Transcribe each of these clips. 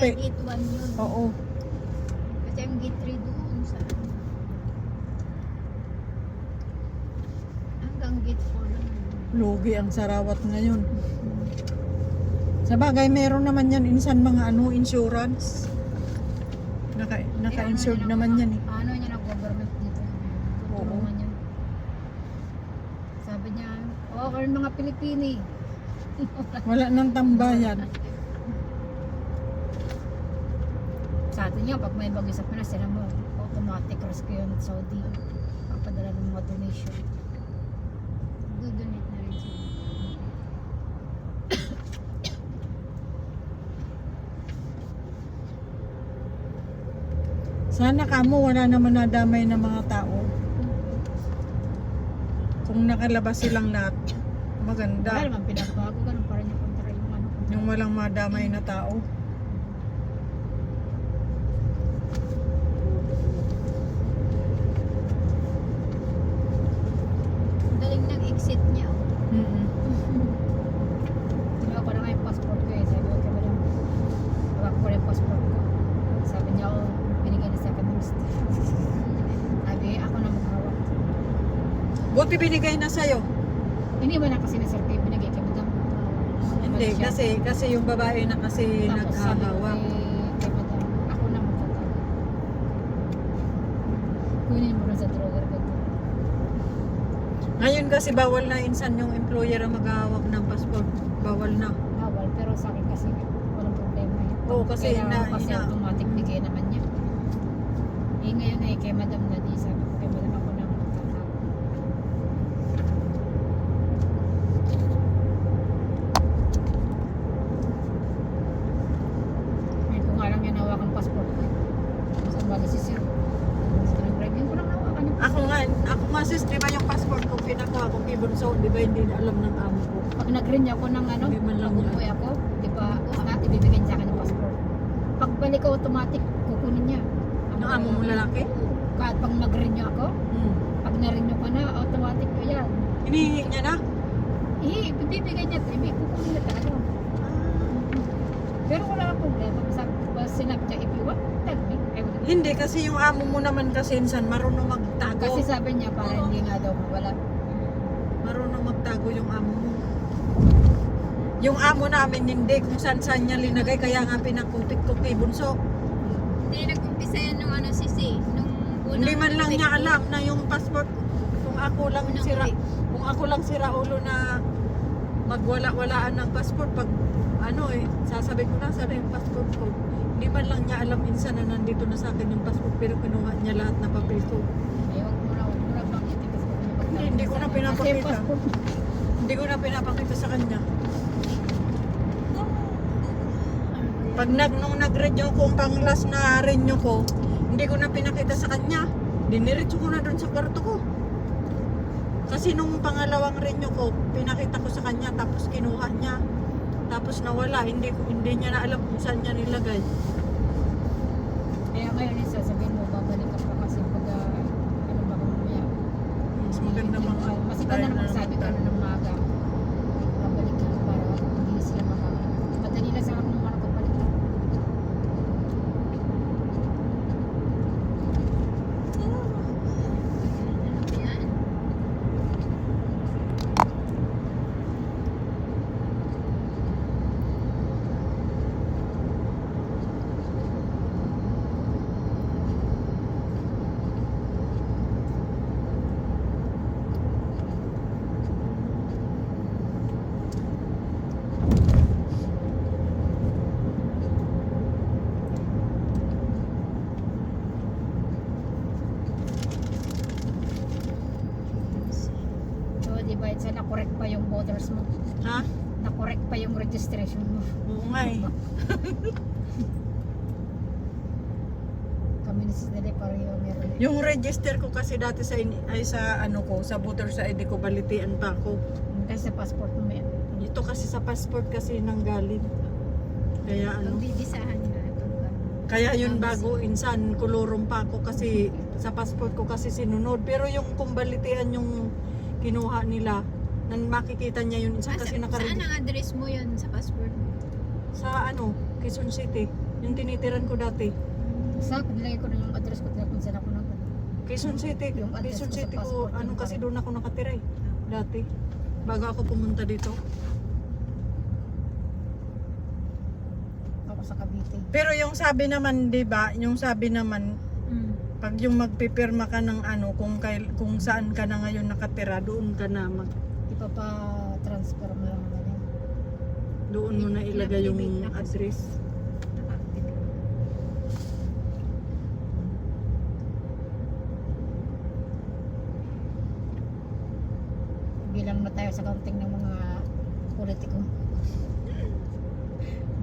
Ay, gate 1 yun. Oo. Kasi ang gate 3 doon sa hanggang gate 4 lang. Lugi ang Sarawat ngayon. Sa bagay, meron naman yan insan mga insurance. Naka-insured naman yan eh. Ano niya na government dito. Oo. Tulungan niya. Sabi niya, kayo mga Pilipini. Wala nang tambayan. Sa atin nga, pag may bagyo sa Pinas, sila mo, automatic rescue yun at Saudi. Papadala ng mga donation. Do-donate na rin sila. Sana kamo wala naman nadamay ng mga tao. Kung nakalabas silang lahat, Dahil maganda. naman pinagbago, ganun pa rin yung kontra yung ano. Yung walang madamay na tao. Daling nag-exit niya. Mm-mm. Kinuha ko na nga yung passport ko eh. Sabi ko kaya lang, hawak ko na yung passport ko. Sabi niya, binigay na sa minister. Sabi, ako na maghawak. Buti binigay na sa'yo. Hindi ba na kasi na sir kayo binigay kay madam? Hindi, kasi yung babae na kasi Tapos sabi ko naghahawak. kay madam, ako na magtatawag. Kunin mo rin sa drawer ko. Ngayon kasi bawal na insan yung employer ang maghahawak ng passport. Bawal na. Bawal, pero sa akin kasi walang problema eh. Oo, kasi Kasi automatic bigay naman niya. Eh ngayon ay kay madam na di sabi ko kay madam ako na magtatawag. Ngayon ko nga lang yan hawak ang passport ko. Saan bali si sir? Yun ko lang hawakan yung Ako nga sis, di ba yung passport ko pinakuha ko kay Bunso, di ba hindi na alam ng amo ko. pag nag-renew ako ng ano, Hindi man lang pag-umuwi ako, di ba, lahat ibibigay sa akin yung passport. Pagbalik ko automatic, kukunin niya. Yung amo mo lalaki? Kahit pag mag-renew ako, pag na-renew ko na, automatic ko yan. Hinihingi niya na? Bibigay niya, kukunin na talaga. Pero wala akong problema. Sinabi niya, if you want, tell me. I will. Hindi, kasi yung amo mo naman kasi insan marunong magtago. Kasi sabi niya, para hindi nga daw mawala. Marunong magtago yung amo mo. Yung amo namin hindi, kung saan niya linagay, kaya nga pinakupit ko kay Bunso. Hindi, nag-umpisa yan nung ano, sisi. Nung Hindi man lang niya alam na yung passport, kung ako lang sira ulo na magwala-walaan ng passport, pag sasabihin ko na sana yung passport ko. Hindi man lang niya alam minsan na nandito na sa akin yung passport, pero kinuha niya lahat na papel ko. Huwag mo na bangitin kasi Hindi ko na pinapakita. passport. Hindi ko na pinapakita sa kanya. Pag nung nag-renew ko, pang last na renew ko, hindi ko na pinakita sa kanya. Diniretso ko na doon sa kwarto ko. Kasi nung pangalawang renew ko, pinakita ko sa kanya, tapos kinuha niya. Tapos nawala, hindi niya na alam kung saan niya nilagay. Kaya ngayon sasabihin mo, babalik ka pa kasi pag ano ba kung mamaya. Mas maganda mga Mas ikaw na naman sabi ka na ng maga. Babalik ka para hindi sila madali lang sa kung ano pabalik ka. Yan. So, di ba, it's na-correct pa yung voters mo. Ha? Na-correct pa yung registration mo. Oo nga eh. Kami ni Sis Dede pareho meron. Yung register ko kasi dati sa sa voter sa ID ko, balitian pa ako. Kasi sa passport mo yan. Ito kasi sa passport kasi nanggaling. Kaya Pagbibisahan na. kaya yun bago insan kulurong pa ako kasi sa passport ko kasi sinunod. Pero yung kumbalitian yung kinuha nila, nan makikita niya yun insan kasi Saan ang address mo yun sa passport? sa Quezon City. Yung tinitiran ko dati. Sa nilagay ko na yung address ko kung saan ako nag Quezon City. Yung address Quezon ko sa City ko, passport, ano yung kasi correct. doon ako nakatira eh. Dati. Bago ako pumunta dito. ako sa Cavite. Pero yung sabi naman, 'di ba? Yung sabi naman, pag yung magpipirma ka ng ano, kung saan ka na ngayon nakatira, doon ka na Ipapa-transfer mo lang ganyan. doon mo na ilagay yung address. Bilang na tayo sa counting ng mga politiko.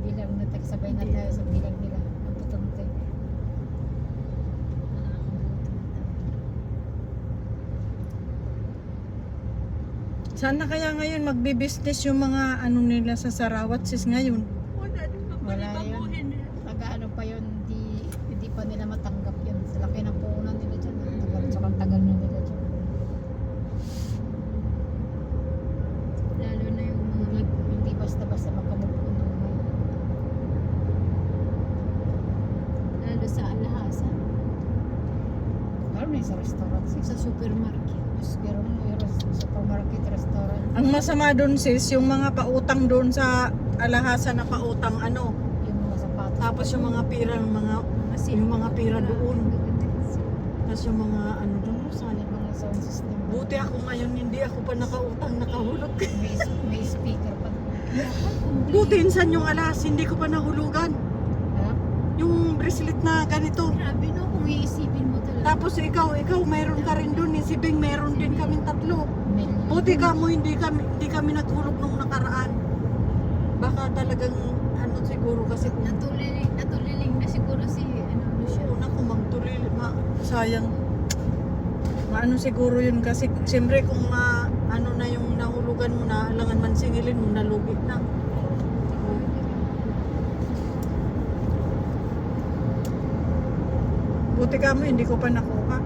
Bilang na tayo, sabay na tayo sa bilang nila. Ang putante. Sana kaya ngayon magbi-business yung mga ano nila sa Sarawat sis ngayon. Wala yun. Taga-ano pa yun, hindi pa nila matanggap yun. Sa laki ng puhunan nila dyan. Sobrang tagal na nila dyan. Lalo na yung mga hindi basta-basta makamupun ng mga. Lalo sa alahasa. Lalo na yung sa restaurant, sa supermarket. Pero yung supermarket, restaurant. Ang masama doon sis, yung mga pautang doon sa alahasa na pautang ano. Yung mga sapatos. Tapos yung mga pira ng yung mga pira doon. Tapos yung mga ano doon, Sana yung mga sound system. buti ako ngayon hindi ako pa nakautang, nakahulog. May speaker pa. Buti insan yung alas, hindi ko pa nahulugan. Ha? Yung bracelet na ganito. Grabe no, kung iisipin mo talaga. Tapos ikaw mayroon ka rin doon, si Bing mayroon din kaming tatlo. Buti ka mo hindi kami naghulog nung nakaraan. Baka talagang ano siguro kasi kung Natuliling na siguro si Lucia. una ko magtuloy, sayang. Maano siguro yun kasi siyempre kung ano na yung nahulugan mo na alangan man singilin mo, nalugi na. Buti ka mo hindi ko pa nakuha.